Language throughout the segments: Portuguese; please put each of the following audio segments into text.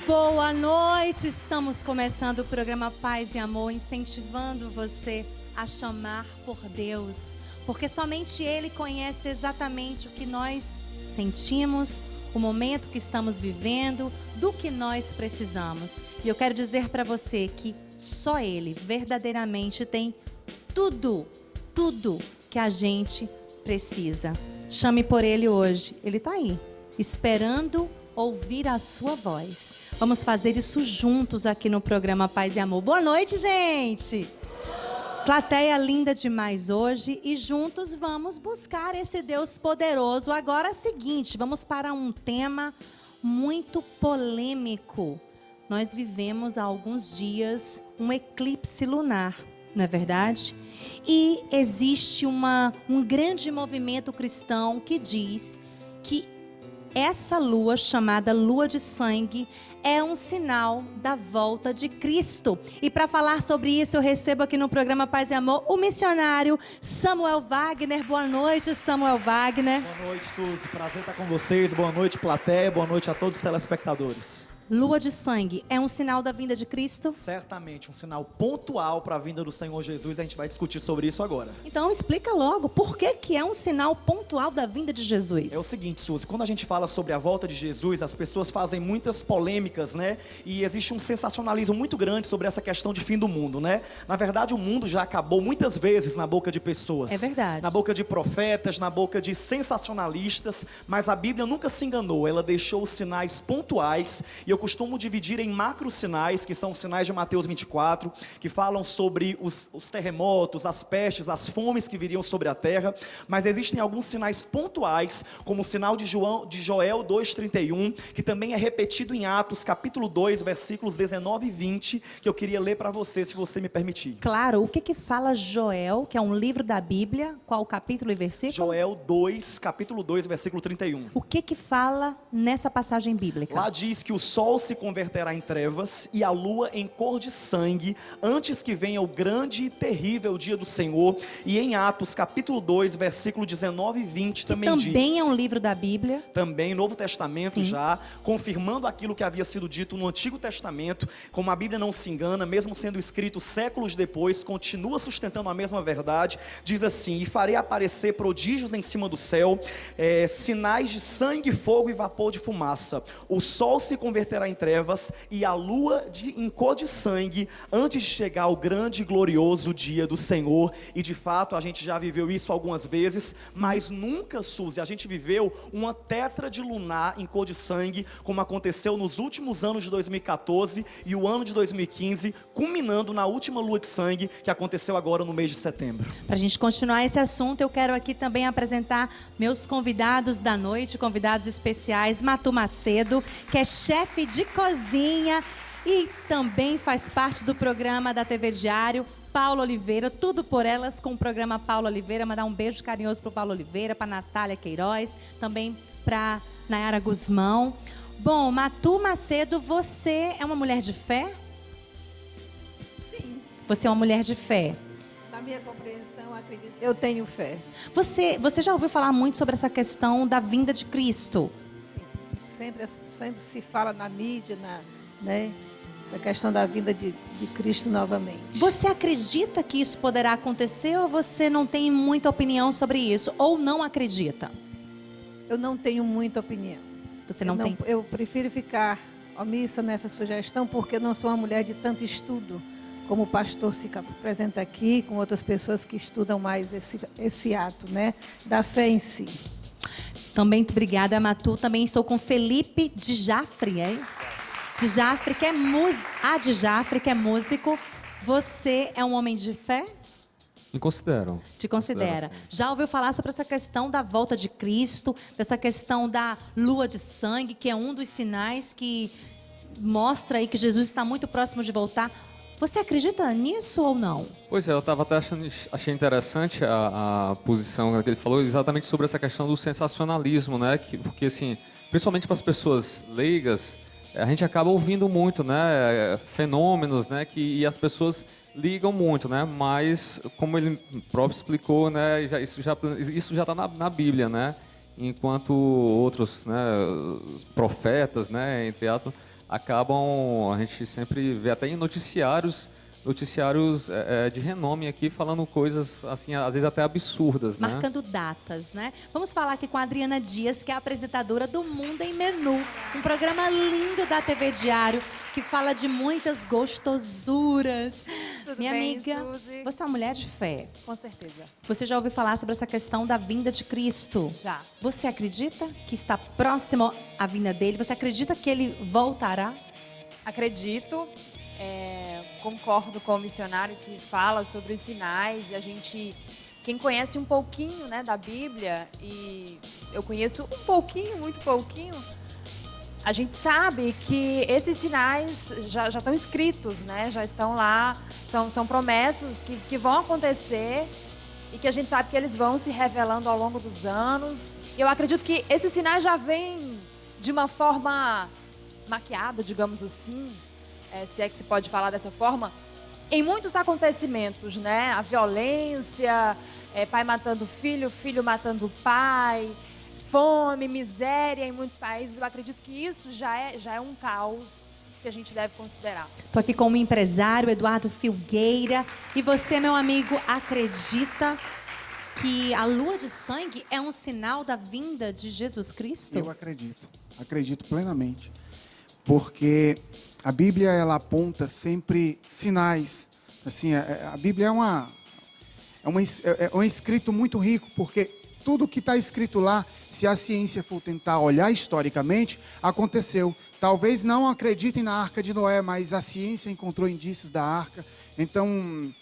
Boa noite, estamos começando o programa Paz e Amor, incentivando você a chamar por Deus, porque somente Ele conhece exatamente o que nós sentimos, o momento que estamos vivendo, do que nós precisamos. E eu quero dizer para você que só Ele verdadeiramente tem tudo que a gente precisa. Chame por Ele hoje, Ele está aí, esperando ouvir a sua voz. Vamos fazer isso juntos aqui no programa Paz e Amor. Boa noite, gente! Plateia linda demais hoje e juntos vamos buscar esse Deus poderoso. Agora é o seguinte, vamos para um tema muito polêmico. Nós vivemos há alguns dias um eclipse lunar, não é verdade? E existe um grande movimento cristão que diz que essa lua, chamada lua de sangue, é um sinal da volta de Cristo. E para falar sobre isso, eu recebo aqui no programa Paz e Amor o missionário Samuel Wagner. Boa noite, Samuel Wagner. Boa noite, todos. Prazer estar com vocês. Boa noite, plateia. Boa noite a todos os telespectadores. Lua de sangue é um sinal da vinda de Cristo? Certamente, um sinal pontual para a vinda do Senhor Jesus. A gente vai discutir sobre isso agora. Então explica logo, por que é um sinal pontual da vinda de Jesus? É o seguinte, Suzy, quando a gente fala sobre a volta de Jesus, as pessoas fazem muitas polêmicas, né? E existe um sensacionalismo muito grande sobre essa questão de fim do mundo, né? Na verdade, o mundo já acabou muitas vezes na boca de pessoas. É verdade. Na boca de profetas, na boca de sensacionalistas, mas a Bíblia nunca se enganou. Ela deixou os sinais pontuais, e eu costumo dividir em macro sinais, que são os sinais de Mateus 24, que falam sobre os terremotos, as pestes, as fomes que viriam sobre a terra, mas existem alguns sinais pontuais, como o sinal de Joel 2,31, que também é repetido em Atos, capítulo 2, versículos 19 e 20, que eu queria ler para você, se você me permitir. Claro, o que fala Joel, que é um livro da Bíblia, qual capítulo e versículo? Joel 2, capítulo 2, versículo 31. O que fala nessa passagem bíblica? Lá diz que o sol se converterá em trevas e a lua em cor de sangue, antes que venha o grande e terrível dia do Senhor. E em Atos, capítulo 2, versículo 19 e 20, também diz. Também é um livro da Bíblia. Também, Novo Testamento. Sim. Já, confirmando aquilo que havia sido dito no Antigo Testamento. Como a Bíblia não se engana, mesmo sendo escrito séculos depois, continua sustentando a mesma verdade. Diz assim: e farei aparecer prodígios em cima do céu, sinais de sangue, fogo e vapor de fumaça. O sol se converterá em trevas e a lua em cor de sangue, antes de chegar o grande e glorioso dia do Senhor. E de fato a gente já viveu isso algumas vezes, mas nunca, Suzy, a gente viveu uma tétrade lunar em cor de sangue, como aconteceu nos últimos anos de 2014 e o ano de 2015, culminando na última lua de sangue que aconteceu agora no mês de setembro. Para a gente continuar esse assunto, eu quero aqui também apresentar meus convidados da noite, convidados especiais. Matu Macedo, que é chefe de cozinha e também faz parte do programa da TV Diário. Paulo Oliveira, tudo por elas com o programa Paulo Oliveira. Mandar um beijo carinhoso para o Paulo Oliveira, para Natália Queiroz, também para Nayara Guzmão. Bom, Matu Macedo, você é uma mulher de fé? Sim. Você é uma mulher de fé? Na minha compreensão, acredito, eu tenho fé. Você já ouviu falar muito sobre essa questão da vinda de Cristo? Sempre se fala na mídia, né? Essa questão da vinda de Cristo novamente. Você acredita que isso poderá acontecer ou você não tem muita opinião sobre isso? Ou não acredita? Eu não tenho muita opinião. Você não tem? Eu prefiro ficar omissa nessa sugestão porque eu não sou uma mulher de tanto estudo como o pastor se apresenta aqui, com outras pessoas que estudam mais esse ato, né? Da fé em si. Também, obrigada, Matu. Também estou com Felipe de Jafre, de Jafre, que é que é músico. Você é um homem de fé? Me considero. Te considera. Já ouviu falar sobre essa questão da volta de Cristo, dessa questão da lua de sangue, que é um dos sinais que mostra aí que Jesus está muito próximo de voltar? Você acredita nisso ou não? Pois é, eu estava até achei interessante a posição que ele falou exatamente sobre essa questão do sensacionalismo, né? Porque assim, principalmente para as pessoas leigas, a gente acaba ouvindo muito, né? Fenômenos, né? E as pessoas ligam muito, né? Mas como ele próprio explicou, né? Isso já está na Bíblia, né? Enquanto outros, né? Profetas, né? Entre aspas, acabam, a gente sempre vê até em noticiários de renome aqui, falando coisas, assim, às vezes até absurdas, né? Marcando datas, né? Vamos falar aqui com a Adriana Dias, que é a apresentadora do Mundo em Menu, um programa lindo da TV Diário, que fala de muitas gostosuras. Tudo Minha bem, amiga, Suzy? você é uma mulher de fé. Com certeza. Você já ouviu falar sobre essa questão da vinda de Cristo? Já. Você acredita que está próximo à vinda dele? Você acredita que ele voltará? Acredito, concordo com o missionário que fala sobre os sinais e quem conhece um pouquinho, né, da Bíblia, e eu conheço um pouquinho, muito pouquinho, a gente sabe que esses sinais já estão escritos, né, já estão lá, são promessas que vão acontecer e que a gente sabe que eles vão se revelando ao longo dos anos. E eu acredito que esses sinais já vêm de uma forma maquiada, digamos assim, se é que se pode falar dessa forma, em muitos acontecimentos, né? A violência, pai matando filho, filho matando pai, fome, miséria em muitos países. Eu acredito que isso já é um caos que a gente deve considerar. Estou aqui com o empresário Eduardo Filgueira. E você, meu amigo, acredita que a lua de sangue é um sinal da vinda de Jesus Cristo? Eu acredito plenamente, porque a Bíblia ela aponta sempre sinais. Assim, a Bíblia é um escrito muito rico, porque tudo que está escrito lá, se a ciência for tentar olhar historicamente, aconteceu. Talvez não acreditem na Arca de Noé, mas a ciência encontrou indícios da Arca. Então,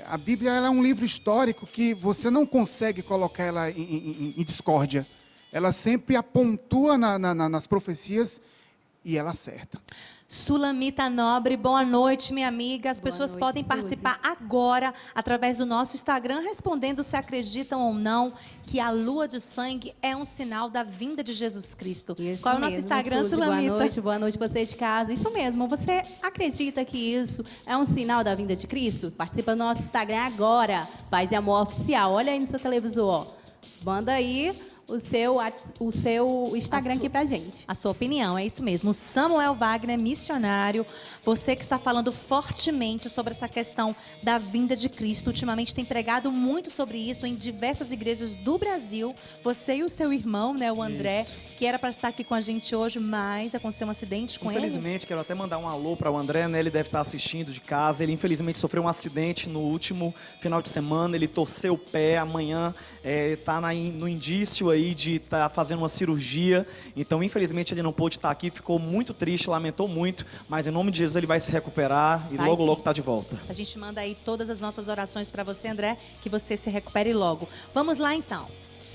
a Bíblia ela é um livro histórico que você não consegue colocar ela em discórdia. Ela sempre apontua nas profecias e ela acerta. Sulamita Nobre, boa noite, minha amiga. As pessoas podem participar agora através do nosso Instagram, respondendo se acreditam ou não que a lua de sangue é um sinal da vinda de Jesus Cristo. Isso Qual é o nosso mesmo, Instagram, Suzy? Sulamita? Boa noite você de casa. Isso mesmo, você acredita que isso é um sinal da vinda de Cristo? Participa do nosso Instagram agora, Paz e Amor Oficial. Olha aí no seu televisor. Manda aí o seu Instagram aqui pra gente. A sua opinião, é isso mesmo. Samuel Wagner, missionário, você que está falando fortemente sobre essa questão da vinda de Cristo. Ultimamente tem pregado muito sobre isso em diversas igrejas do Brasil. Você e o seu irmão, né, o André, que era para estar aqui com a gente hoje, mas aconteceu um acidente com ele. Infelizmente, quero até mandar um alô para o André, né? Ele deve estar assistindo de casa. Ele infelizmente sofreu um acidente no último final de semana. Ele torceu o pé. Amanhã está no indício aí de estar fazendo uma cirurgia. Então, infelizmente, ele não pôde estar aqui. Ficou muito triste, lamentou muito. Mas em nome de Jesus ele vai se recuperar e logo está de volta. A gente manda aí todas as nossas orações para você, André, que você se recupere logo. Vamos lá então.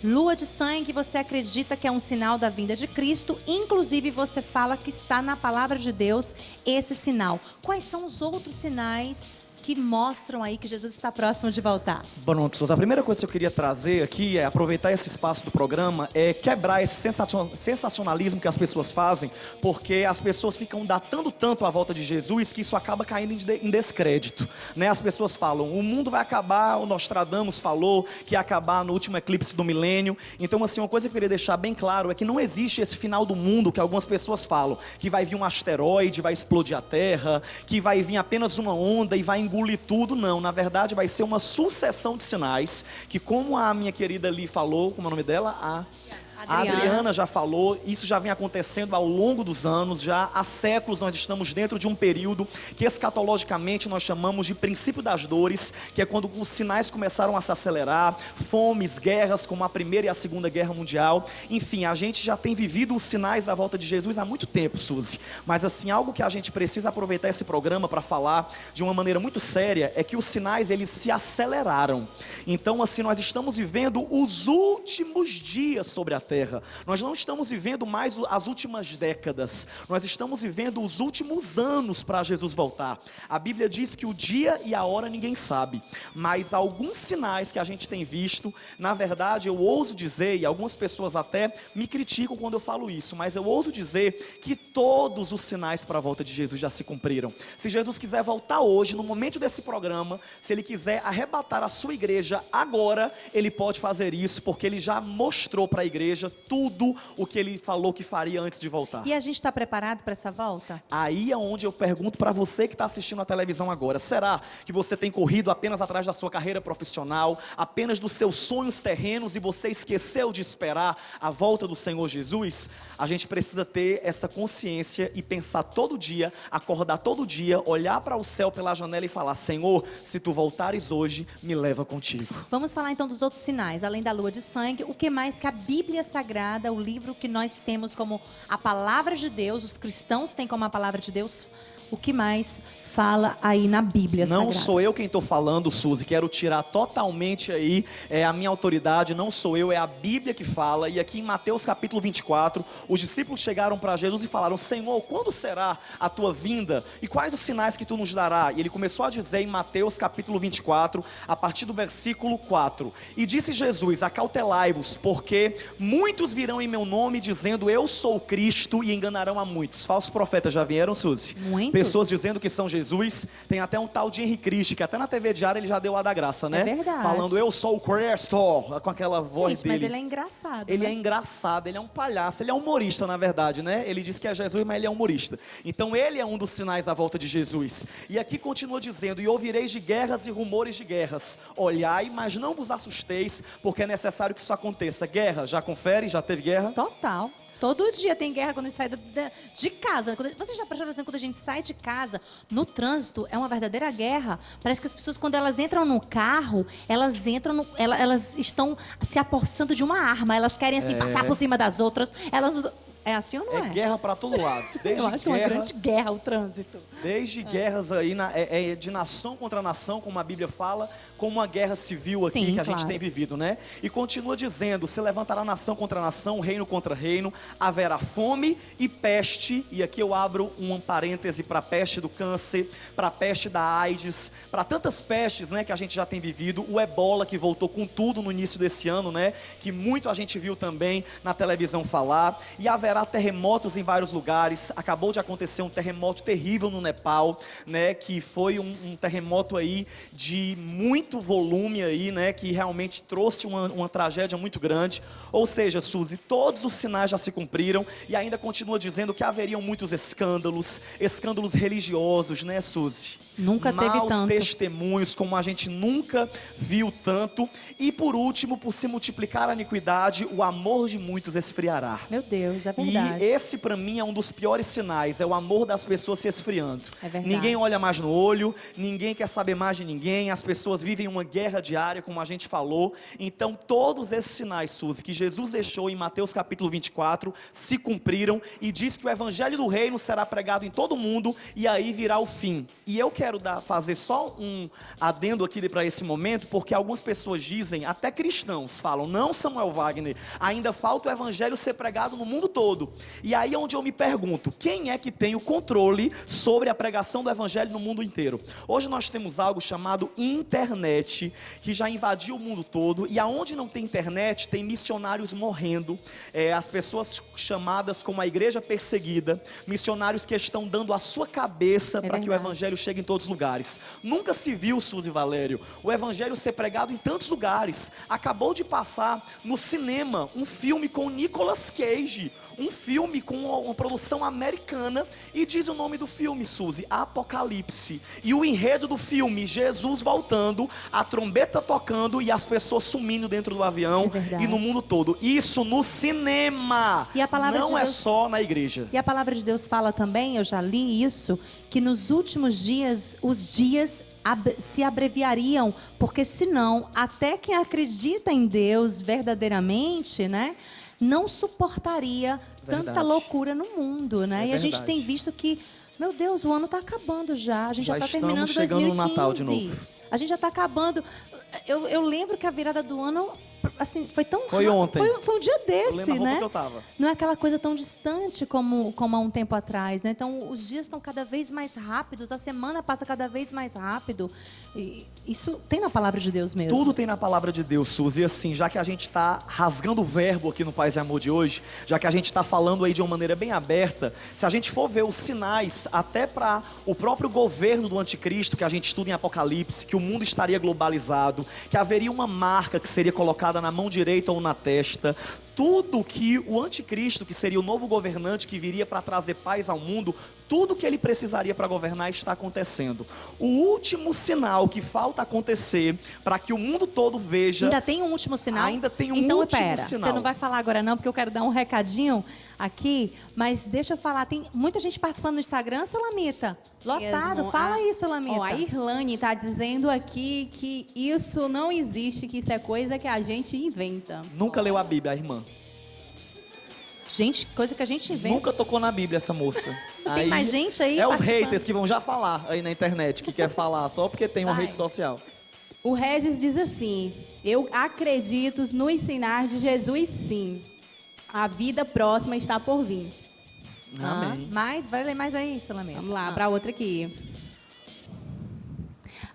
Lua de sangue, você acredita que é um sinal da vinda de Cristo, inclusive você fala que está na palavra de Deus esse sinal. Quais são os outros sinais que mostram aí que Jesus está próximo de voltar? Pronto, a primeira coisa que eu queria trazer aqui é aproveitar esse espaço do programa, quebrar esse sensacionalismo que as pessoas fazem, porque as pessoas ficam datando tanto a volta de Jesus que isso acaba caindo em descrédito, né? As pessoas falam, o mundo vai acabar, o Nostradamus falou que ia acabar no último eclipse do milênio. Então, assim, uma coisa que eu queria deixar bem claro é que não existe esse final do mundo que algumas pessoas falam, que vai vir um asteroide, vai explodir a Terra, que vai vir apenas uma onda e vai engolir tudo. Não, na verdade vai ser uma sucessão de sinais que, como a minha querida ali falou, como é o nome dela? A Adriana já falou, isso já vem acontecendo ao longo dos anos, já há séculos nós estamos dentro de um período que escatologicamente nós chamamos de princípio das dores, que é quando os sinais começaram a se acelerar, fomes, guerras como a Primeira e a Segunda Guerra Mundial, enfim, a gente já tem vivido os sinais da volta de Jesus há muito tempo, Suzy, mas assim, algo que a gente precisa aproveitar esse programa para falar de uma maneira muito séria, é que os sinais eles se aceleraram. Então assim, nós estamos vivendo os últimos dias sobre a Terra. Nós não estamos vivendo mais as últimas décadas, nós estamos vivendo os últimos anos para Jesus voltar. A Bíblia diz que o dia e a hora ninguém sabe, mas alguns sinais que a gente tem visto, na verdade eu ouso dizer, e algumas pessoas até me criticam quando eu falo isso, mas eu ouso dizer que todos os sinais para a volta de Jesus já se cumpriram. Se Jesus quiser voltar hoje, no momento desse programa, se Ele quiser arrebatar a sua igreja agora, Ele pode fazer isso, porque Ele já mostrou para a igreja seja tudo o que ele falou que faria antes de voltar. E a gente está preparado para essa volta? Aí é onde eu pergunto para você que está assistindo a televisão agora, será que você tem corrido apenas atrás da sua carreira profissional, apenas dos seus sonhos terrenos e você esqueceu de esperar a volta do Senhor Jesus? A gente precisa ter essa consciência e pensar todo dia, acordar todo dia, olhar para o céu pela janela e falar: Senhor, se tu voltares hoje, me leva contigo. Vamos falar então dos outros sinais, além da lua de sangue, o que mais que a Bíblia Sagrada, o livro que nós temos como a palavra de Deus, os cristãos têm como a palavra de Deus, o que mais fala aí na Bíblia Não Sagrada? sou eu quem estou falando, Suzy, quero tirar totalmente aí a minha autoridade, não sou eu, é a Bíblia que fala. E aqui em Mateus capítulo 24, os discípulos chegaram para Jesus e falaram: Senhor, quando será a tua vinda? E quais os sinais que tu nos dará? E ele começou a dizer em Mateus capítulo 24, a partir do versículo 4. E disse Jesus: acautelai-vos, porque muitos virão em meu nome dizendo eu sou o Cristo, e enganarão a muitos. Falsos profetas já vieram, Suzy? Muitos? Pessoas dizendo que são Jesus. Tem até um tal de Henry Cristi, que até na TV Diária ele já deu a da graça, né? É verdade. Falando eu sou o Cristo, com aquela voz Gente, dele. mas ele é engraçado, Ele né? é engraçado, ele é um palhaço, ele é humorista na verdade, né? Ele diz que é Jesus, mas ele é humorista. Então ele é um dos sinais da volta de Jesus. E aqui continua dizendo: e ouvireis de guerras e rumores de guerras. Olhai, mas não vos assusteis, porque é necessário que isso aconteça. Guerra, já confere? Já teve guerra? Total. Todo dia tem guerra quando a gente sai de casa. Você já prestou atenção quando a gente sai de casa, no trânsito, é uma verdadeira guerra. Parece que as pessoas, quando elas entram no carro, elas entram elas estão se apossando de uma arma. Elas querem, assim, passar por cima das outras. É assim ou não é? É guerra para todo lado. Desde Eu acho que é uma guerra, grande guerra o trânsito. Desde guerras aí, de nação contra nação, como a Bíblia fala, como uma guerra civil aqui Sim, que a gente claro. tem vivido, né? E continua dizendo: se levantará nação contra nação, reino contra reino, haverá fome e peste. E aqui eu abro um parêntese para a peste do câncer, para a peste da AIDS, para tantas pestes, né, que a gente já tem vivido. O ebola, que voltou com tudo no início desse ano, né? Que muito a gente viu também na televisão falar. E haverá terremotos em vários lugares. Acabou de acontecer um terremoto terrível no Nepal, né, que foi um terremoto aí de muito volume aí, né, que realmente trouxe uma tragédia muito grande. Ou seja, Suzy, todos os sinais já se cumpriram. E ainda continua dizendo que haveriam muitos escândalos religiosos, né, Suzy? Nunca teve Maus tanto. testemunhos, como a gente nunca viu tanto. E por último, por se multiplicar a iniquidade, o amor de muitos esfriará. Meu Deus, é E verdade. esse para mim é um dos piores sinais, é o amor das pessoas se esfriando. É verdade. Ninguém olha mais no olho, ninguém quer saber mais de ninguém, as pessoas vivem uma guerra diária, como a gente falou. Então todos esses sinais, Suzy, que Jesus deixou em Mateus capítulo 24, se cumpriram, e diz que o evangelho do reino será pregado em todo o mundo, e aí virá o fim. E eu quero fazer só um adendo aqui para esse momento, porque algumas pessoas dizem, até cristãos falam: não, Samuel Wagner, ainda falta o evangelho ser pregado no mundo todo. E aí é onde eu me pergunto: quem é que tem o controle sobre a pregação do evangelho no mundo inteiro? Hoje nós temos algo chamado internet, que já invadiu o mundo todo, e aonde não tem internet, tem missionários morrendo, as pessoas chamadas como a igreja perseguida, missionários que estão dando a sua cabeça para que o verdade. evangelho chegue em todos os lugares. Nunca se viu, Suzy Valério, o evangelho ser pregado em tantos lugares. Acabou de passar no cinema um filme com Nicolas Cage, um filme com uma produção americana, e diz o nome do filme, Suzy: Apocalipse. E o enredo do filme: Jesus voltando, a trombeta tocando e as pessoas sumindo dentro do avião, É verdade. e no mundo todo. Isso no cinema. E a palavra não de é Deus- só na igreja. E a palavra de Deus fala também, eu já li isso, que nos últimos dias, os dias se abreviariam, porque senão, até quem acredita em Deus verdadeiramente, né, não suportaria tanta Verdade. loucura no mundo, né? É E a gente verdade. tem visto que, meu Deus, o ano está acabando já. A gente já Já está terminando estamos 2015. chegando no Natal de novo. A gente já está acabando. Eu lembro que a virada do ano, assim, foi tão Foi ontem. Foi um dia Eu desse, lembro a roupa né? que eu tava. Não é aquela coisa tão distante como há um tempo atrás, né? Então, os dias estão cada vez mais rápidos, a semana passa cada vez mais rápido. E isso tem na palavra de Deus mesmo. Tudo tem na palavra de Deus, Suzy. E assim, já que a gente está rasgando o verbo aqui no Paz e Amor de hoje, já que a gente está falando aí de uma maneira bem aberta, se a gente for ver os sinais, até para o próprio governo do anticristo, que a gente estuda em Apocalipse, que o mundo estaria globalizado, que haveria uma marca que seria colocada na mão direita ou na testa, tudo que o anticristo, que seria o novo governante que viria para trazer paz ao mundo, tudo que ele precisaria para governar está acontecendo. O último sinal que falta acontecer para que o mundo todo veja... Ainda tem um último sinal? Ainda tem um então, último pera, sinal. Você não vai falar agora não, porque eu quero dar um recadinho aqui, mas deixa eu falar, tem muita gente participando no Instagram, seu Lamita. Lotado, Mesmo. fala isso, Lamita. Ó, a Irlane está dizendo aqui que isso não existe, que isso é coisa que a gente inventa. Nunca leu a Bíblia, a irmã. Gente, coisa que a gente vê. Nunca tocou na Bíblia essa moça. Tem mais gente aí É os participando. haters que vão já falar aí na internet, que quer falar só porque tem uma Vai. rede social. O Regis diz assim: eu acredito no ensinar de Jesus, sim. A vida próxima está por vir. Amém. Mas, vai ler mais aí, seu Lamita. Vamos lá, para outra aqui.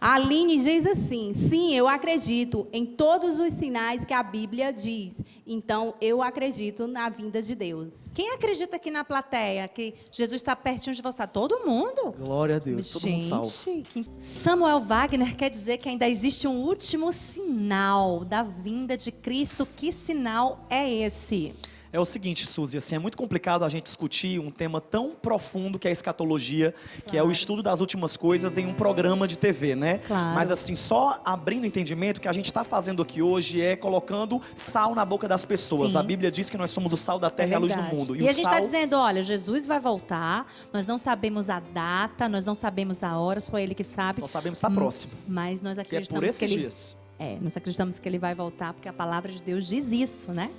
A Aline diz assim: sim, eu acredito em todos os sinais que a Bíblia diz. Então, eu acredito na vinda de Deus. Quem acredita aqui na plateia que Jesus está pertinho de você? Todo mundo? Glória a Deus, todo mundo salvo. Gente, Samuel Wagner quer dizer que ainda existe um último sinal da vinda de Cristo. Que sinal é esse? É o seguinte, Suzy, assim, é muito complicado a gente discutir um tema tão profundo que é a escatologia, que é o estudo das últimas coisas em um programa de TV, né? Claro. Mas assim, só abrindo o entendimento, o que a gente está fazendo aqui hoje é colocando sal na boca das pessoas. Sim. A Bíblia diz que nós somos o sal da terra e a luz do mundo. E o a gente sal... está dizendo, olha, Jesus vai voltar, nós não sabemos a data, nós não sabemos a hora, só Ele que sabe. Só sabemos que está próximo, Mas nós que é acreditamos por esses que Ele... dias. nós acreditamos que Ele vai voltar, porque a palavra de Deus diz isso, né?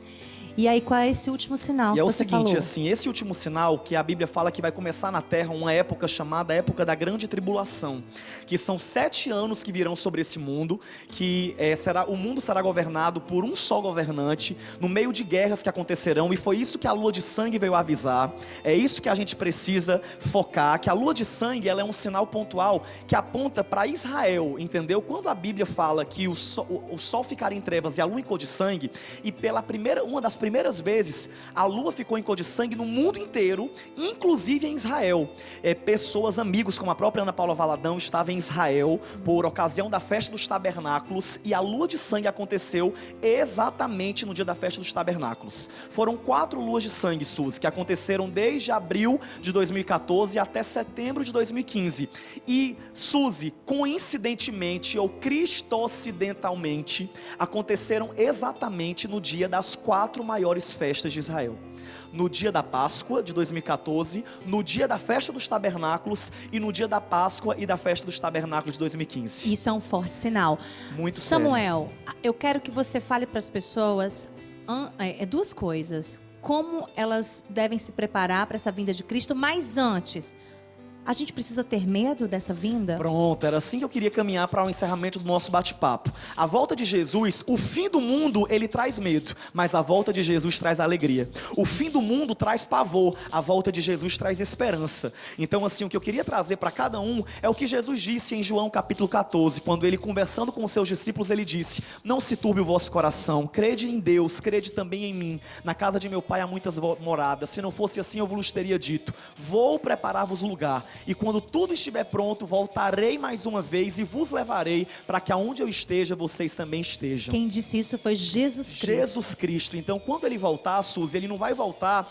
E aí, qual é esse último sinal E que é o você seguinte, falou? assim, esse último sinal que a Bíblia fala que vai começar na Terra uma época chamada época da grande tribulação, que são 7 anos que virão sobre esse mundo, que o mundo será governado por um só governante, no meio de guerras que acontecerão, e foi isso que a lua de sangue veio avisar. É isso que a gente precisa focar, que a lua de sangue ela é um sinal pontual que aponta para Israel, entendeu? Quando a Bíblia fala que o sol ficará em trevas e a lua em cor de sangue, e uma das primeiras vezes, a lua ficou em cor de sangue no mundo inteiro, inclusive em Israel. Pessoas, amigos, como a própria Ana Paula Valadão, estavam em Israel por ocasião da festa dos tabernáculos, e a lua de sangue aconteceu exatamente no dia da festa dos tabernáculos. Foram 4 luas de sangue, Suzy, que aconteceram desde abril de 2014 até setembro de 2015. E, Suzy, coincidentemente ou cristocidentalmente, aconteceram exatamente no dia das 4 maiores festas de Israel. No dia da Páscoa de 2014, no dia da festa dos tabernáculos e no dia da Páscoa e da festa dos tabernáculos de 2015. Isso é um forte sinal. Muito Samuel, eu quero que você fale para as pessoas 2 coisas. Como elas devem se preparar para essa vinda de Cristo, mas antes, a gente precisa ter medo dessa vinda? Pronto, era assim que eu queria caminhar para o encerramento do nosso bate-papo. A volta de Jesus, o fim do mundo, ele traz medo, mas a volta de Jesus traz alegria. O fim do mundo traz pavor, a volta de Jesus traz esperança. Então, assim, o que eu queria trazer para cada um é o que Jesus disse em João capítulo 14, quando ele, conversando com os seus discípulos, ele disse: não se turbe o vosso coração, crede em Deus, crede também em mim. Na casa de meu pai há muitas moradas, se não fosse assim eu vos teria dito, vou preparar-vos lugar. E quando tudo estiver pronto, voltarei mais uma vez e vos levarei para que aonde eu esteja, vocês também estejam. Quem disse isso foi Jesus Cristo. Jesus Cristo. Então, quando ele voltar, Suzy, ele não vai voltar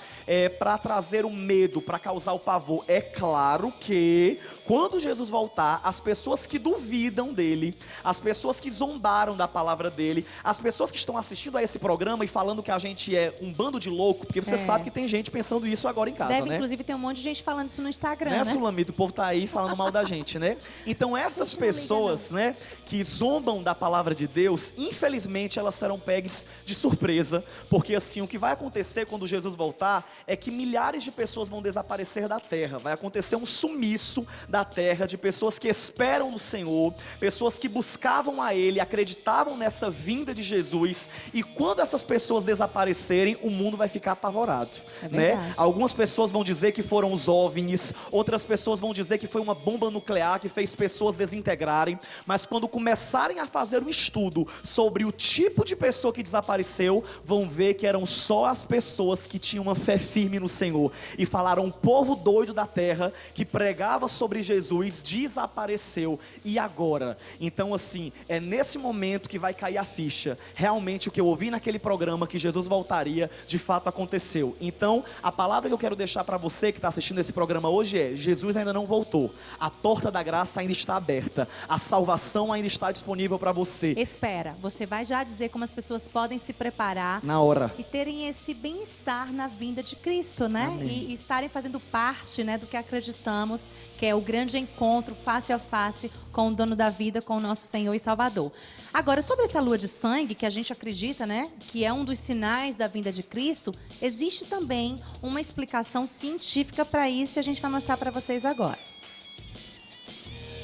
para trazer o medo, para causar o pavor. É claro que, quando Jesus voltar, as pessoas que duvidam dele, as pessoas que zombaram da palavra dele, as pessoas que estão assistindo a esse programa e falando que a gente é um bando de louco, porque você sabe que tem gente pensando isso agora em casa, Deve, né? inclusive, ter um monte de gente falando isso no Instagram, Né, né? Sulamita? O povo tá aí falando mal da gente, né? Então essas pessoas, né, que zombam da palavra de Deus, infelizmente elas serão pegas de surpresa, porque assim, o que vai acontecer quando Jesus voltar é que milhares de pessoas vão desaparecer da terra, vai acontecer um sumiço da terra de pessoas que esperam no Senhor, pessoas que buscavam a Ele, acreditavam nessa vinda de Jesus, e quando essas pessoas desaparecerem, o mundo vai ficar apavorado, né? verdade. Algumas pessoas vão dizer que foram os OVNIs, outras pessoas pessoas vão dizer que foi uma bomba nuclear que fez pessoas desintegrarem, mas quando começarem a fazer um estudo sobre o tipo de pessoa que desapareceu, vão ver que eram só as pessoas que tinham uma fé firme no Senhor, e falaram: um povo doido da terra que pregava sobre Jesus desapareceu, e agora? Então assim, é nesse momento que vai cair a ficha. Realmente o que eu ouvi naquele programa, que Jesus voltaria, de fato aconteceu. Então a palavra que eu quero deixar para você que está assistindo esse programa hoje é: Jesus ainda não voltou, a porta da graça ainda está aberta, a salvação ainda está disponível para você. Espera, você vai já dizer como as pessoas podem se preparar Na hora. e terem esse bem-estar na vinda de Cristo, né? E estarem fazendo parte, né, do que acreditamos, que é o grande encontro face a face com o dono da vida, com o nosso Senhor e Salvador. Agora, sobre essa lua de sangue, que a gente acredita, né, que é um dos sinais da vinda de Cristo, existe também uma explicação científica para isso, e a gente vai mostrar para vocês agora.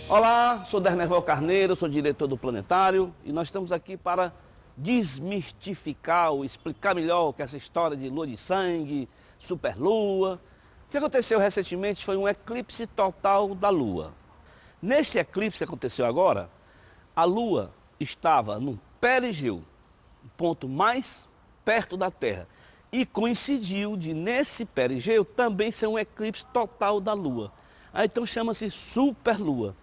Olá, sou Derneval Carneiro, sou diretor do Planetário, e nós estamos aqui para desmistificar ou explicar melhor o que é essa história de lua de sangue, superlua. O que aconteceu recentemente foi um eclipse total da lua. Neste eclipse que aconteceu agora, a lua estava no perigeu, o ponto mais perto da Terra, e coincidiu de nesse perigeu também ser um eclipse total da lua. Aí então chama-se superlua.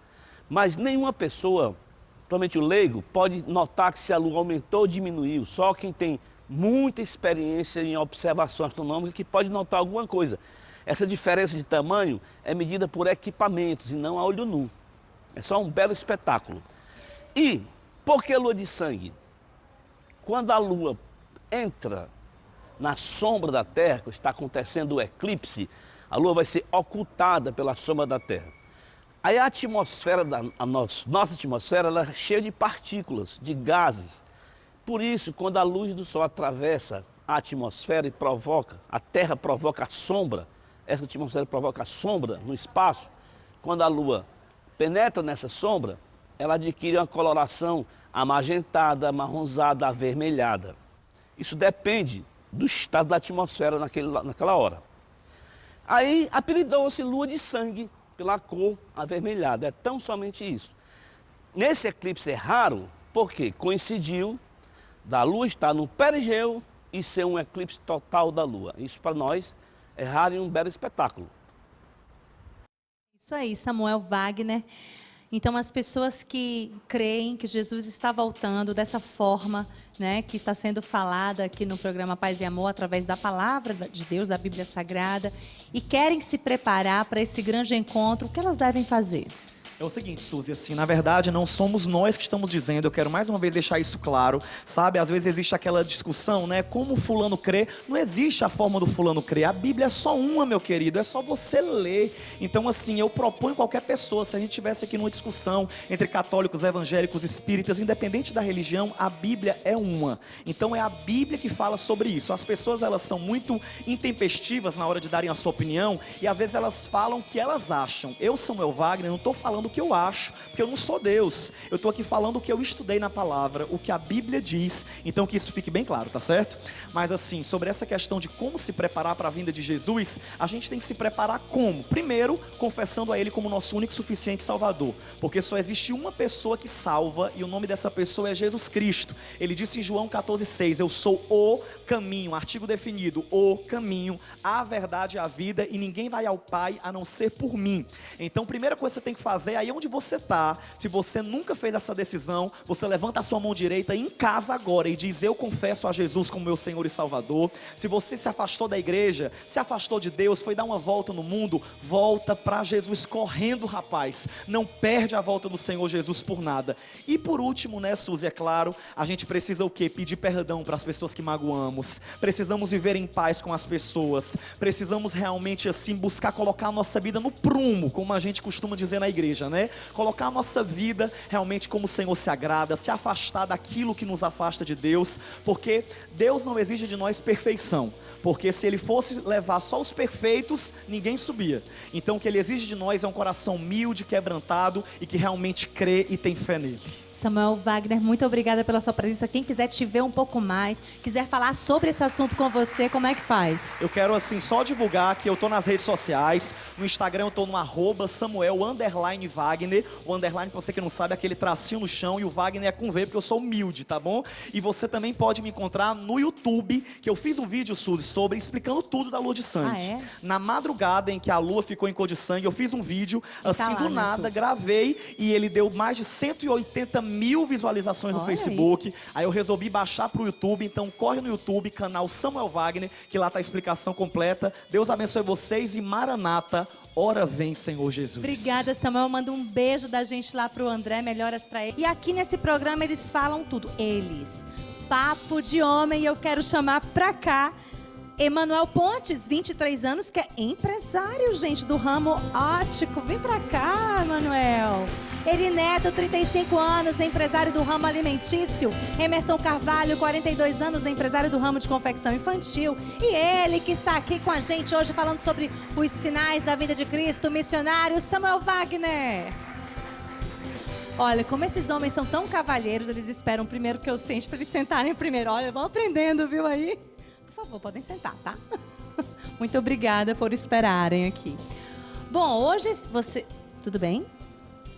Mas nenhuma pessoa, principalmente o leigo, pode notar que se a lua aumentou ou diminuiu. Só quem tem muita experiência em observação astronômica que pode notar alguma coisa. Essa diferença de tamanho é medida por equipamentos e não a olho nu. É só um belo espetáculo. E por que lua de sangue? Quando a lua entra na sombra da Terra, quando está acontecendo o eclipse, a lua vai ser ocultada pela sombra da Terra. Aí a atmosfera, nossa atmosfera, ela é cheia de partículas, de gases. Por isso, quando a luz do Sol atravessa a atmosfera e provoca, a Terra provoca a sombra, essa atmosfera provoca a sombra no espaço, quando a lua penetra nessa sombra, ela adquire uma coloração amagentada, amarronzada, avermelhada. Isso depende do estado da atmosfera naquela hora. Aí apelidou-se lua de sangue pela cor avermelhada. É tão somente isso. Nesse eclipse é raro porque coincidiu da lua estar no perigeu e ser um eclipse total da lua. Isso para nós é raro e um belo espetáculo. Isso aí, Samuel Wagner. Então, as pessoas que creem que Jesus está voltando dessa forma, né, que está sendo falada aqui no programa Paz e Amor, através da palavra de Deus, da Bíblia Sagrada, e querem se preparar para esse grande encontro, o que elas devem fazer? É o seguinte, Suzy, assim, na verdade não somos nós que estamos dizendo, eu quero mais uma vez deixar isso claro, sabe, às vezes existe aquela discussão, né, como o fulano crê, não existe a forma do fulano crer, a Bíblia é só uma, meu querido, é só você ler. Então assim, eu proponho qualquer pessoa, se a gente tivesse aqui numa discussão entre católicos, evangélicos, espíritas, independente da religião, a Bíblia é uma, então é a Bíblia que fala sobre isso. As pessoas, elas são muito intempestivas na hora de darem a sua opinião, e às vezes elas falam o que elas acham. Eu, Samuel Wagner, não estou falando o que eu acho, porque eu não sou Deus. Eu estou aqui falando o que eu estudei na palavra, o que a Bíblia diz. Então que isso fique bem claro, tá certo? Mas assim, sobre essa questão de como se preparar para a vinda de Jesus, a gente tem que se preparar como? Primeiro, confessando a Ele como nosso único e suficiente Salvador, porque só existe uma pessoa que salva, e o nome dessa pessoa é Jesus Cristo. Ele disse em João 14,6, eu sou o caminho, artigo definido, o caminho, a verdade e a vida, e ninguém vai ao Pai a não ser por mim. Então, primeira coisa que você tem que fazer, aí onde você está, se você nunca fez essa decisão, você levanta a sua mão direita em casa agora e diz, eu confesso a Jesus como meu Senhor e Salvador. Se você se afastou da igreja, se afastou de Deus, foi dar uma volta no mundo, volta para Jesus correndo, rapaz. Não perde a volta do Senhor Jesus por nada. E por último, né, Suzy, é claro, a gente precisa o quê? Pedir perdão para as pessoas que magoamos. Precisamos viver em paz com as pessoas. Precisamos realmente assim buscar colocar a nossa vida no prumo, como a gente costuma dizer na igreja, né? Colocar a nossa vida realmente como o Senhor se agrada, se afastar daquilo que nos afasta de Deus, porque Deus não exige de nós perfeição, porque se Ele fosse levar só os perfeitos, ninguém subia. Então o que Ele exige de nós é um coração humilde, quebrantado e que realmente crê e tem fé nele. Samuel Wagner, muito obrigada pela sua presença. Quem quiser te ver um pouco mais, quiser falar sobre esse assunto com você, como é que faz? Eu quero, assim, só divulgar que eu tô nas redes sociais. No Instagram eu tô no @Samuel_Wagner. O underline, pra você que não sabe, é aquele tracinho no chão. E o Wagner é com V, porque eu sou humilde, tá bom? E você também pode me encontrar no YouTube, que eu fiz um vídeo, Suzy, sobre explicando tudo da lua de sangue. Ah, é? Na madrugada em que a lua ficou em cor de sangue, eu fiz um vídeo, assim, lá do no nada, YouTube. gravei. E ele deu mais de 180 mil visualizações no Olha Facebook. Aí eu resolvi baixar pro YouTube, então corre no YouTube, canal Samuel Wagner, que lá tá a explicação completa. Deus abençoe vocês e Maranata, ora vem, Senhor Jesus. Obrigada, Samuel. Manda um beijo da gente lá pro André, melhoras pra ele. E aqui nesse programa eles falam tudo. Eles. Papo de homem, e eu quero chamar pra cá Emanuel Pontes, 23 anos, que é empresário, gente, do ramo óptico. Vem pra cá, Emanuel. Eri Neto, 35 anos, empresário do ramo alimentício. Emerson Carvalho, 42 anos, empresário do ramo de confecção infantil. E ele que está aqui com a gente hoje falando sobre os sinais da vinda de Cristo, missionário Samuel Wagner. Olha, como esses homens são tão cavalheiros, eles esperam primeiro que eu sente para eles sentarem primeiro. Olha, vão aprendendo, viu aí? Por favor, podem sentar, tá? Muito obrigada por esperarem aqui. Bom, hoje você... Tudo bem?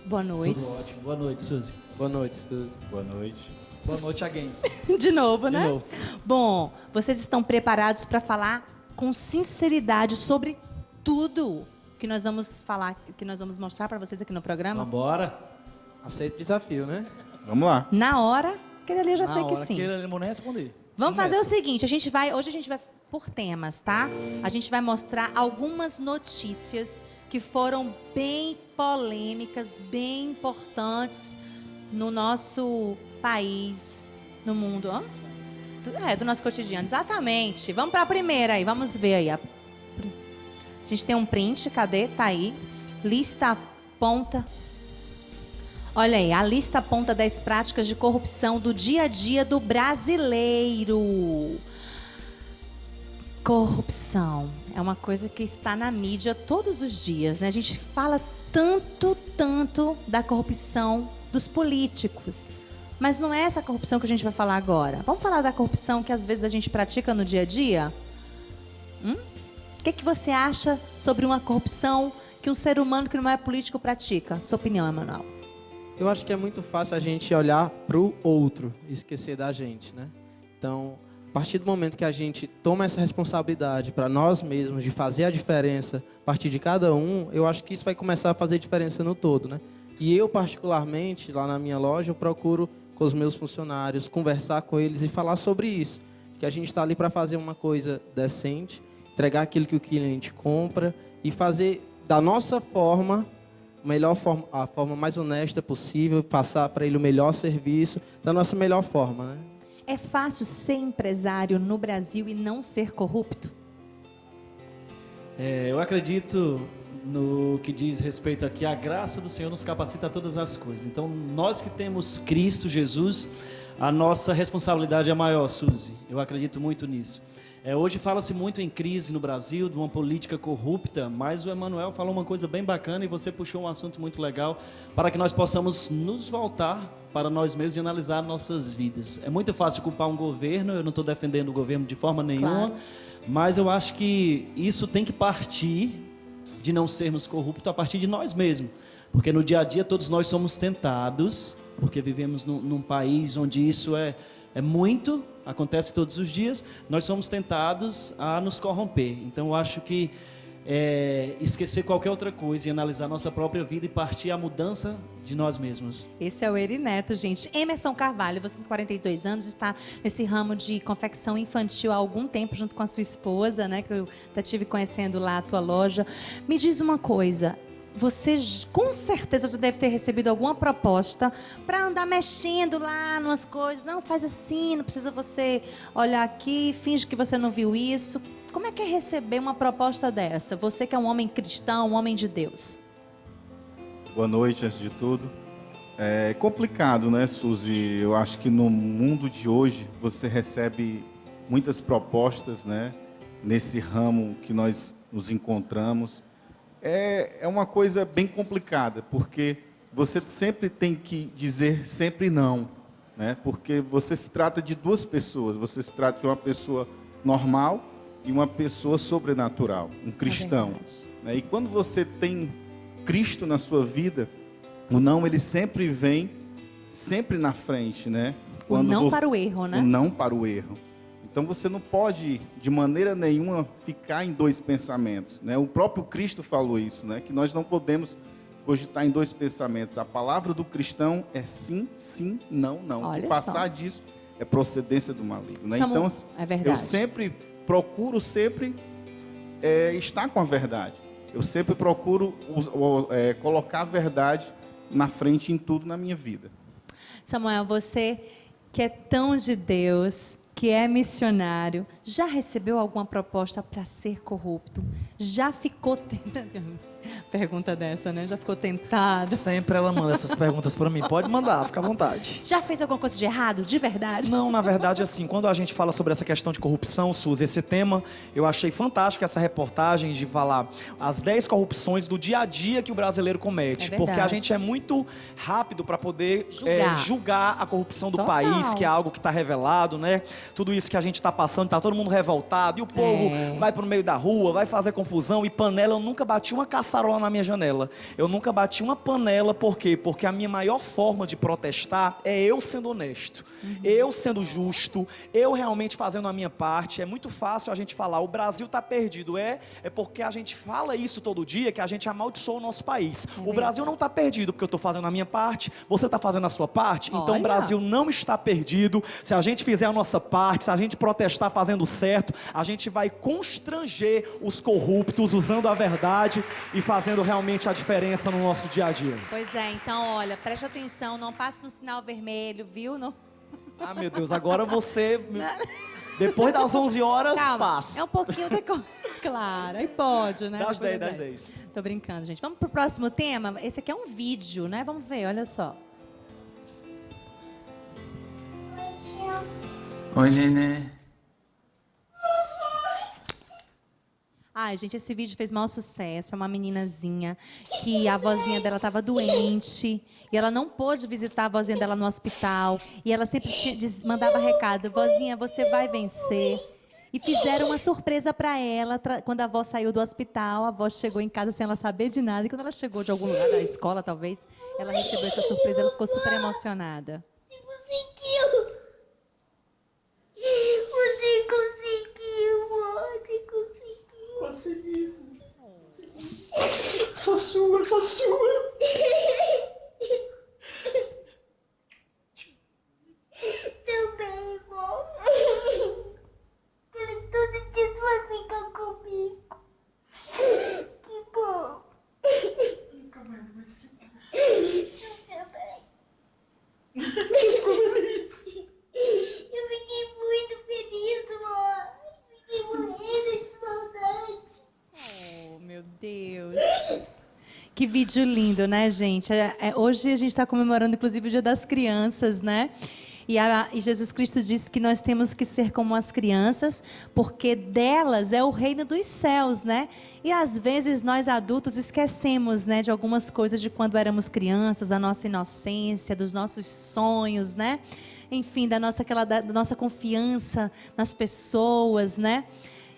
Boa noite. Tudo ótimo. Boa noite, Suzy. Boa noite, Suzy. Boa noite. Boa noite, alguém. De novo, né? De novo. Bom, vocês estão preparados para falar com sinceridade sobre tudo que nós vamos falar, que nós vamos mostrar para vocês aqui no programa? Vambora. Aceita o desafio, né? Vamos lá. Na hora, aquele ali eu já sei que sim. ele não responder. Vamos fazer o seguinte, hoje a gente vai por temas, tá? A gente vai mostrar algumas notícias que foram bem polêmicas, bem importantes no nosso país, no mundo, do nosso cotidiano, exatamente. Vamos para a primeira aí, vamos ver aí. A gente tem um print, cadê? Tá aí. Lista ponta. Olha aí, a lista aponta 10 práticas de corrupção do dia a dia do brasileiro. Corrupção é uma coisa que está na mídia todos os dias, né? A gente fala tanto da corrupção dos políticos. Mas não é essa corrupção que a gente vai falar agora. Vamos falar da corrupção que às vezes a gente pratica no dia a dia? O que você acha sobre uma corrupção que um ser humano que não é político pratica? Sua opinião, Emanuel? Eu acho que é muito fácil a gente olhar para o outro e esquecer da gente, né? Então, a partir do momento que a gente toma essa responsabilidade para nós mesmos de fazer a diferença a partir de cada um, eu acho que isso vai começar a fazer diferença no todo, né? E eu, particularmente, lá na minha loja, eu procuro com os meus funcionários conversar com eles e falar sobre isso. Que a gente está ali para fazer uma coisa decente, entregar aquilo que o cliente compra e fazer da nossa forma... a forma mais honesta possível, passar para ele o melhor serviço, da nossa melhor forma, né? É fácil ser empresário no Brasil e não ser corrupto? Eu acredito no que diz respeito aqui, a graça do Senhor nos capacita a todas as coisas. Então, nós que temos Cristo Jesus, a nossa responsabilidade é maior, Suzy. Eu acredito muito nisso. Hoje fala-se muito em crise no Brasil, de uma política corrupta, mas o Emanuel falou uma coisa bem bacana e você puxou um assunto muito legal para que nós possamos nos voltar para nós mesmos e analisar nossas vidas. É muito fácil culpar um governo, eu não estou defendendo o governo de forma nenhuma, claro. Mas eu acho que isso tem que partir de não sermos corruptos a partir de nós mesmos, porque no dia a dia todos nós somos tentados, porque vivemos num país onde isso é muito... acontece todos os dias, nós somos tentados a nos corromper. Então, eu acho que esquecer qualquer outra coisa e analisar nossa própria vida e partir a mudança de nós mesmos. Esse é o Eri Neto, gente. Emerson Carvalho, você tem 42 anos, está nesse ramo de confecção infantil há algum tempo, junto com a sua esposa, né? Que eu até estive conhecendo lá a tua loja. Me diz uma coisa... Você com certeza já deve ter recebido alguma proposta para andar mexendo lá nas coisas. Não, faz assim, não precisa você olhar aqui, finge que você não viu isso. Como é que é receber uma proposta dessa? Você que é um homem cristão, um homem de Deus. Boa noite, antes de tudo. É complicado, né, Suzy? Eu acho que no mundo de hoje você recebe muitas propostas, né, nesse ramo que nós nos encontramos. É uma coisa bem complicada, porque você sempre tem que dizer sempre não, né? Porque você se trata de duas pessoas. Você se trata de uma pessoa normal e uma pessoa sobrenatural, um cristão. Né? E quando você tem Cristo na sua vida, o não, ele sempre vem, sempre na frente, né? Quando o não para o erro, né? O não para o erro. Então você não pode, de maneira nenhuma, ficar em dois pensamentos, né? O próprio Cristo falou isso, né? Que nós não podemos cogitar em dois pensamentos. A palavra do cristão é sim, sim, não, não. Olha o passar só. disso é procedência do maligno, né? Samu- Então, é verdade. eu sempre procuro estar com a verdade. Eu sempre procuro colocar a verdade na frente em tudo na minha vida. Samuel, você que é tão de Deus, que é missionário, já recebeu alguma proposta para ser corrupto? Já ficou tentando? Pergunta dessa, né? Já ficou tentado? Sempre ela manda essas perguntas para mim. Pode mandar, fica à vontade. Já fez alguma coisa de errado, de verdade? Não, na verdade, assim, quando a gente fala sobre essa questão de corrupção, Suzy, esse tema, eu achei fantástico essa reportagem de falar as 10 corrupções do dia a dia que o brasileiro comete. É Porque a verdade. gente é muito rápido para poder Julgar. julgar a corrupção do Total. país, que é algo que está revelado, né? Tudo isso que a gente está passando, tá todo mundo revoltado, e o povo vai pro meio da rua, vai fazer confusão, e panela, eu nunca bati uma caçarola na minha janela. Eu nunca bati uma panela, por quê? Porque a minha maior forma de protestar é eu sendo honesto, eu sendo justo, eu realmente fazendo a minha parte. É muito fácil a gente falar, o Brasil está perdido. É porque a gente fala isso todo dia, que a gente amaldiçoa o nosso país. O Brasil não está perdido, porque eu estou fazendo a minha parte, você está fazendo a sua parte. Então Olha. o Brasil não está perdido. Se a gente fizer a nossa parte, se a gente protestar fazendo certo, a gente vai constranger os corruptos, usando a verdade e fazendo realmente a diferença no nosso dia a dia. Pois é, então olha, preste atenção, não passe no sinal vermelho, viu? Não... Ah, meu Deus, agora você... Depois das 11 horas, Calma, passa. é um pouquinho claro, aí pode, né? Das 10, Depois das 10. Tô brincando, gente. Vamos pro próximo tema? Esse aqui é um vídeo, né? Vamos ver, olha só. Oi, Nenê. Ai, gente, esse vídeo fez maior sucesso. É uma meninazinha que a avózinha dela estava doente e ela não pôde visitar a avózinha dela no hospital. E ela sempre mandava recado: vozinha, você vai vencer. E fizeram uma surpresa para ela. Quando a avó saiu do hospital, a avó chegou em casa sem ela saber de nada. E quando ela chegou de algum lugar, da escola talvez, ela recebeu essa surpresa. Ela ficou super emocionada. Conseguiu! Você conseguiu, você conseguiu. Consegui. Sou sua, sou sua. Também, irmão. Todo dia tu vai ficar comigo. Que bom. Nunca mais vai ser. Eu fiquei muito feliz, amor. Fiquei morrendo de saudade. Oh, meu Deus. Que vídeo lindo, né, gente? Hoje a gente está comemorando, inclusive, o Dia das Crianças, né? E Jesus Cristo disse que nós temos que ser como as crianças, porque delas é o reino dos céus, né? E às vezes nós adultos esquecemos, né, de algumas coisas de quando éramos crianças, da nossa inocência, dos nossos sonhos, né? Enfim, da nossa confiança nas pessoas, né?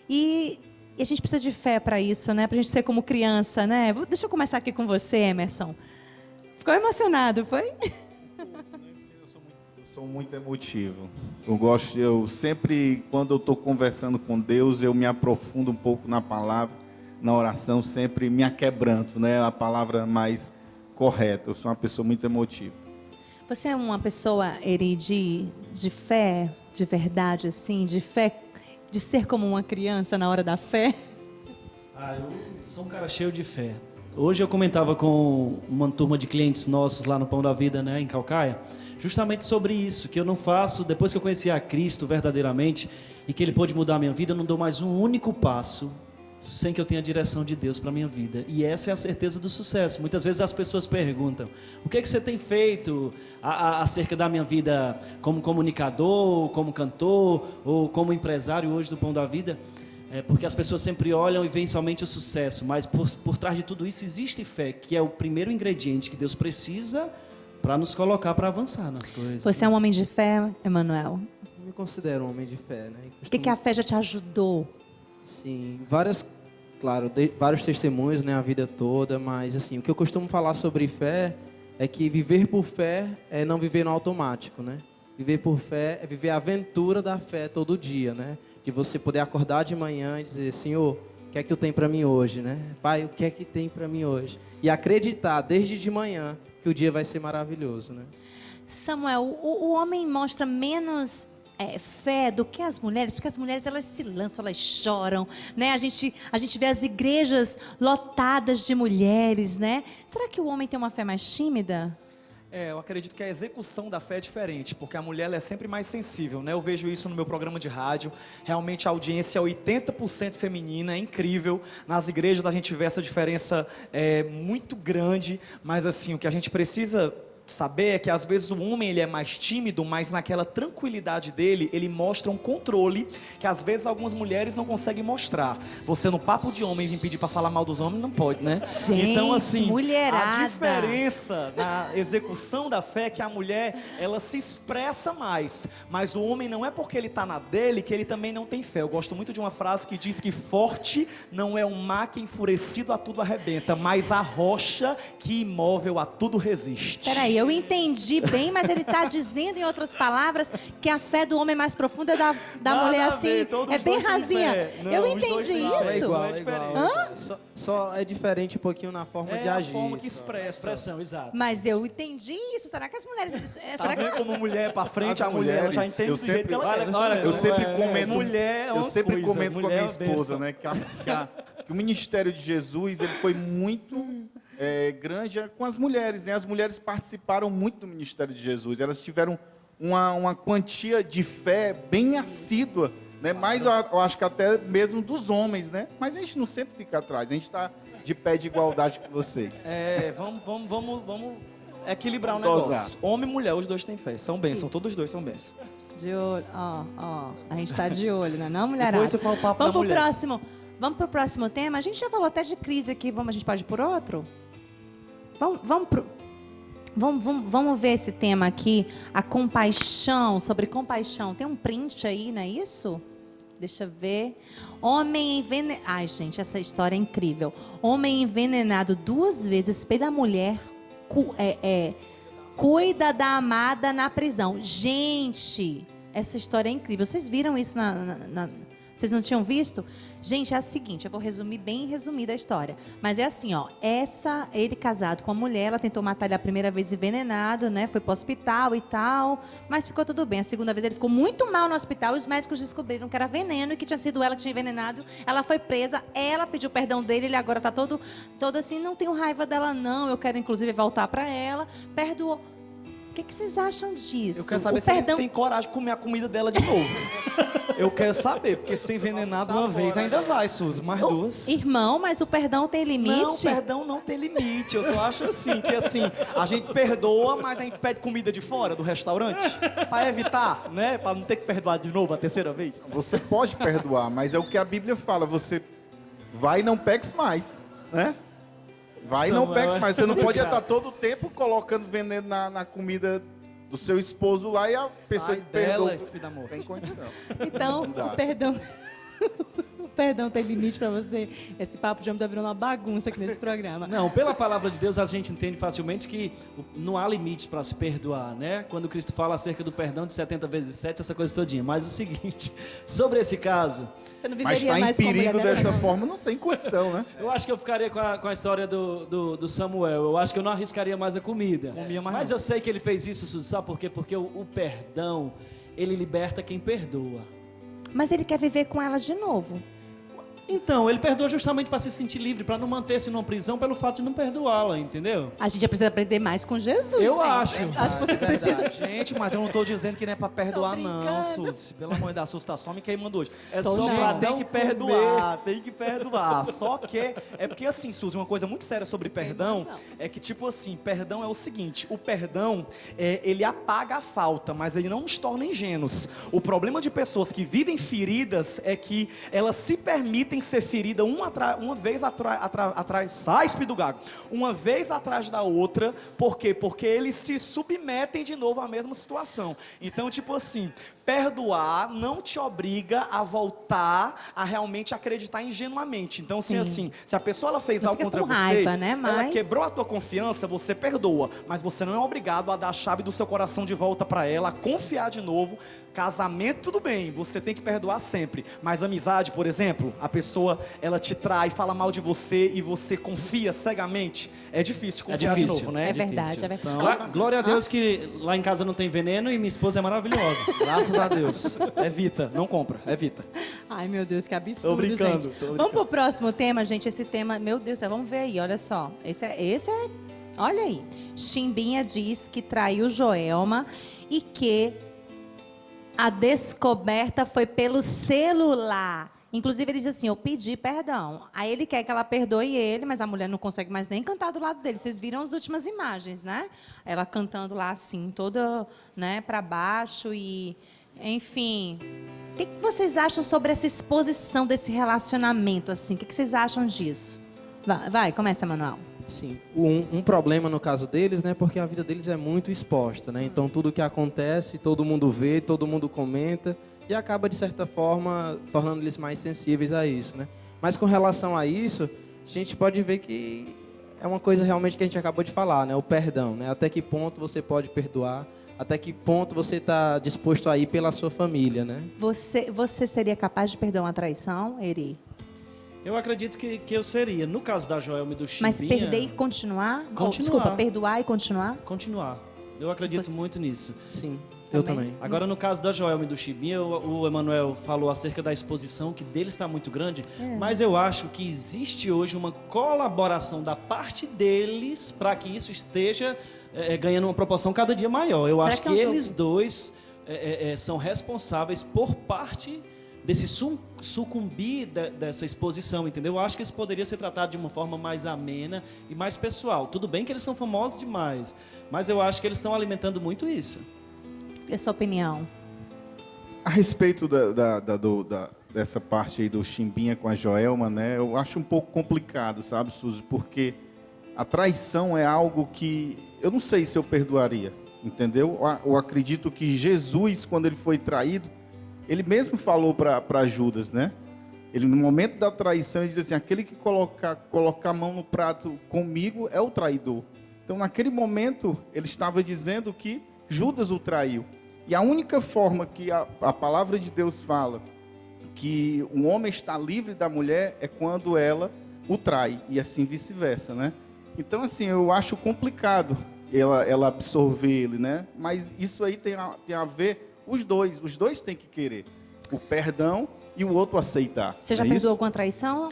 E a gente precisa de fé para isso, né? Para a gente ser como criança, né? Deixa eu começar aqui com você, Emerson. Ficou emocionado, foi? Eu sou muito emotivo. Eu sempre, quando eu estou conversando com Deus, eu me aprofundo um pouco na palavra, na oração, sempre me aquebranto, né? A palavra mais correta. Eu sou uma pessoa muito emotiva. Você é uma pessoa, Eri, de fé, de verdade, assim, de fé, de ser como uma criança na hora da fé? Eu sou um cara cheio de fé. Hoje eu comentava com uma turma de clientes nossos lá no Pão da Vida, né, em Calcaia, justamente sobre isso, que eu não faço, depois que eu conheci a Cristo verdadeiramente e que Ele pôde mudar a minha vida, eu não dou mais um único passo sem que eu tenha a direção de Deus para a minha vida. E essa é a certeza do sucesso. Muitas vezes as pessoas perguntam: o que é que você tem feito acerca da minha vida como comunicador, como cantor ou como empresário hoje do Pão da Vida? Porque as pessoas sempre olham e veem somente o sucesso, mas por trás de tudo isso existe fé, que é o primeiro ingrediente que Deus precisa para nos colocar para avançar nas coisas. Você é um homem de fé, Emanuel? Eu me considero um homem de fé, né? O que a fé já te ajudou? Sim, vários testemunhos, né, a vida toda, mas assim, o que eu costumo falar sobre fé é que viver por fé é não viver no automático, né? Viver por fé é viver a aventura da fé todo dia, né? De você poder acordar de manhã e dizer, Senhor, o que é que tu tem para mim hoje, né? Pai, o que é que tem para mim hoje? E acreditar desde de manhã que o dia vai ser maravilhoso, né? Samuel, o homem mostra menos fé do que as mulheres, porque as mulheres elas se lançam, elas choram, né? A gente vê as igrejas lotadas de mulheres, né? Será que o homem tem uma fé mais tímida? Eu acredito que a execução da fé é diferente, porque a mulher ela é sempre mais sensível, né? Eu vejo isso no meu programa de rádio, realmente a audiência é 80% feminina, é incrível. Nas igrejas a gente vê essa diferença muito grande, mas assim, o que a gente precisa saber é que às vezes o homem ele é mais tímido, mas naquela tranquilidade dele, ele mostra um controle que às vezes algumas mulheres não conseguem mostrar. Você no papo de homem vir pedir para falar mal dos homens, não pode, né? Gente, então assim, mulherada. a diferença na execução da fé é que a mulher, ela se expressa mais, mas o homem não é porque ele está na dele que ele também não tem fé. Eu gosto muito de uma frase que diz que forte não é um mar que enfurecido a tudo arrebenta, mas a rocha que imóvel a tudo resiste. Peraí, eu entendi bem, mas ele está dizendo em outras palavras que a fé do homem é mais profunda da mulher assim. É bem rasinha. Eu entendi isso. É igual. Só é diferente um pouquinho na forma de agir. É a forma que expressa. Expressão, exato. Mas eu entendi isso. Será que as mulheres... Tá vendo como mulher pra frente, a mulher ela já entende do jeito que ela quer. Eu sempre comento, mulher eu sempre comento com a minha esposa, benção. né, que o ministério de Jesus ele foi muito grande com as mulheres, né? As mulheres participaram muito do ministério de Jesus. Elas tiveram uma quantia de fé bem assídua, né? Mais eu acho que até mesmo dos homens, né? Mas a gente não sempre fica atrás. A gente está de pé de igualdade com vocês. Vamos equilibrar o Dosar. negócio. Homem e mulher, os dois têm fé. São bênçãos, todos os dois são bênçãos. De olho, ó. A gente tá de olho, né? Não, mulherada? Depois você fala o papo Vamos da pro mulher. próximo. Vamos pro próximo tema. A gente já falou até de crise aqui. A gente pode ir por outro? Vamos ver esse tema aqui. A compaixão, sobre compaixão. Tem um print aí, não é isso? Deixa eu ver. Homem envenenado. Ai, gente, essa história é incrível. Homem envenenado 2 vezes pela mulher. Cuida da amada na prisão. Gente, essa história é incrível. Vocês viram isso Vocês não tinham visto? Gente, é o seguinte, eu vou resumir bem resumida a história. Mas é assim, ó. Ele casado com a mulher, ela tentou matar ele a primeira vez envenenado, né? Foi pro hospital e tal, mas ficou tudo bem. A segunda vez ele ficou muito mal no hospital e os médicos descobriram que era veneno e que tinha sido ela que tinha envenenado. Ela foi presa, ela pediu perdão dele, ele agora tá todo assim, não tenho raiva dela não, eu quero inclusive voltar pra ela. Perdoou. O que vocês acham disso? Eu quero saber se ele tem coragem de comer a comida dela de novo. Eu quero saber, porque ser envenenado uma vez ainda vai, Suzy, mais 2. Irmão, mas o perdão tem limite? Não, o perdão não tem limite. Eu só acho assim, que assim, a gente perdoa, mas a gente pede comida de fora do restaurante, para evitar, né? Para não ter que perdoar de novo a terceira vez. Você pode perdoar, mas é o que a Bíblia fala, você vai e não peques mais, né? Vai e não peques mais. Você não pode estar todo o tempo colocando veneno na comida do seu esposo lá e a pessoa que perdoa. Tem condição. Então, o perdão tem limite pra você. Esse papo já me tá virando uma bagunça aqui nesse programa. Não, pela palavra de Deus a gente entende facilmente que não há limites para se perdoar, né? Quando Cristo fala acerca do perdão de 70 vezes 7, essa coisa todinha. Mas o seguinte, sobre esse caso... Você não mas viveria está em mais com a perigo mulher dessa forma, não tem condição, né? Eu acho que eu ficaria com a história do Samuel. Eu acho que eu não arriscaria mais a comida. Mas eu sei que ele fez isso, Suzy, sabe por quê? Porque o perdão, ele liberta quem perdoa. Mas ele quer viver com ela de novo. Então, ele perdoa justamente para se sentir livre, para não manter-se numa prisão pelo fato de não perdoá-la, entendeu? A gente já precisa aprender mais com Jesus, Eu gente. acho. Acho que vocês precisam... Gente, mas eu não tô dizendo que não é pra perdoar, não, Suzy. Pelo amor de Deus, Suzy tá só me queimando hoje. É só Gente, pra tem não que perdoar, tem que perdoar. Só que, é porque assim, Suzy, uma coisa muito séria sobre perdão, é que tipo assim, perdão é o seguinte, o perdão, ele apaga a falta, mas ele não nos torna ingênuos. O problema de pessoas que vivem feridas é que elas se permitem ser feridas uma vez atrás, sai, Espírito Gago, uma vez atrás da outra. Por quê? Porque eles se submetem de novo à mesma situação. Então, tipo assim, perdoar não te obriga a voltar a realmente acreditar ingenuamente. Então, assim, se a pessoa ela fez Não algo fica contra com você, raiva, né? ela Mas... quebrou a tua confiança, você perdoa, mas você não é obrigado a dar a chave do seu coração de volta para ela, a confiar de novo. Casamento, tudo bem, você tem que perdoar sempre, mas amizade, por exemplo, a pessoa, ela te trai, fala mal de você e você confia cegamente, é difícil confiar de novo, né? É verdade, é verdade. Então, glória a Deus que lá em casa não tem veneno e minha esposa é maravilhosa. Graças a Deus. Evita, não compra, evita. Ai, meu Deus, que absurdo, Tô brincando, gente. tô brincando. Vamos pro próximo tema, gente. Esse tema, meu Deus, vamos ver aí, olha só. Esse é, olha aí. Chimbinha diz que traiu Joelma e que a descoberta foi pelo celular. Inclusive, ele diz assim, eu pedi perdão. Aí ele quer que ela perdoe ele, mas a mulher não consegue mais nem cantar do lado dele. Vocês viram as últimas imagens, né? Ela cantando lá assim, toda, né, para baixo e... Enfim, o que vocês acham sobre essa exposição desse relacionamento, assim? O que vocês acham disso? Vai, começa, Manuel. Sim, um problema no caso deles, né, porque a vida deles é muito exposta, né? Então tudo que acontece, todo mundo vê, todo mundo comenta e acaba de certa forma tornando eles mais sensíveis a isso, né? Mas com relação a isso, a gente pode ver que é uma coisa realmente que a gente acabou de falar, né? O perdão, né? Até que ponto você pode perdoar? Até que ponto você está disposto a ir pela sua família, né? Você seria capaz de perdoar uma traição, Eri? Eu acredito que eu seria. No caso da Joelma e do Chimbinha... Mas perder e continuar? Continuar. Desculpa, perdoar e continuar? Continuar. Eu acredito muito nisso. Sim, eu também. Agora, no caso da Joelma e do Chimbinha, o Emanuel falou acerca da exposição, que deles está muito grande, mas eu acho que existe hoje uma colaboração da parte deles para que isso esteja ganhando uma proporção cada dia maior. Eu acho que eles dois são responsáveis por parte desse sucumbir dessa exposição, entendeu? Eu acho que isso poderia ser tratado de uma forma mais amena e mais pessoal. Tudo bem que eles são famosos demais, mas eu acho que eles estão alimentando muito isso. E a sua opinião? A respeito dessa parte aí do Chimbinha com a Joelma, né? Eu acho um pouco complicado, sabe, Suzy? Porque a traição é algo que eu não sei se eu perdoaria, entendeu? Eu acredito que Jesus, quando ele foi traído, ele mesmo falou para Judas, né? Ele, no momento da traição, ele diz assim, aquele que colocar a mão no prato comigo é o traidor. Então, naquele momento, ele estava dizendo que Judas o traiu. E a única forma que a palavra de Deus fala que um homem está livre da mulher é quando ela o trai, e assim vice-versa, né? Então, assim, eu acho complicado ela absorver ele, né? Mas isso aí tem a ver... Os dois têm que querer o perdão e o outro aceitar. Você já perdoou alguma traição?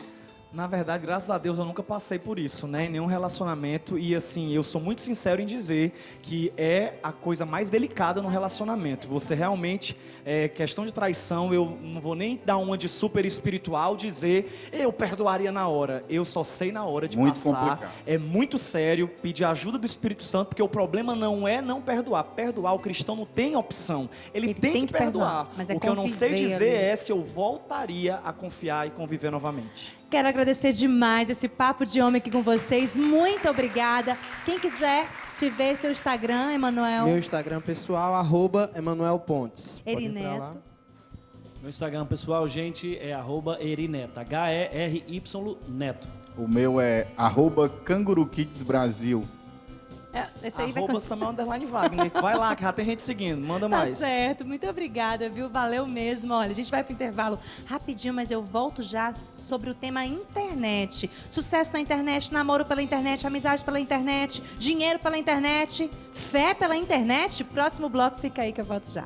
Na verdade, graças a Deus, eu nunca passei por isso, né? Em nenhum relacionamento. E assim, eu sou muito sincero em dizer que é a coisa mais delicada no relacionamento. Você realmente, questão de traição, eu não vou nem dar uma de super espiritual, dizer, eu perdoaria na hora. Eu só sei na hora de muito passar. Complicado. É muito sério, pedir ajuda do Espírito Santo, porque o problema não é não perdoar. Perdoar, o cristão não tem opção. Ele tem que perdoar. Mas o que eu não sei dizer é se eu voltaria a confiar e conviver novamente. Quero agradecer demais esse papo de homem aqui com vocês. Muito obrigada. Quem quiser te ver, teu Instagram, Emanuel. Meu Instagram pessoal, @EmanuelPontes. Eri Neto. Meu Instagram pessoal, gente, é @Erineta. HERY Neto. O meu é @CanguruKidsBrasil. Esse aí @Samuel_Wagner. Vai lá, que já tem gente seguindo. Manda mais. Tá certo. Muito obrigada, viu? Valeu mesmo. Olha, a gente vai pro intervalo rapidinho, mas eu volto já sobre o tema internet. Sucesso na internet, namoro pela internet, amizade pela internet, dinheiro pela internet, fé pela internet. Próximo bloco, fica aí que eu volto já.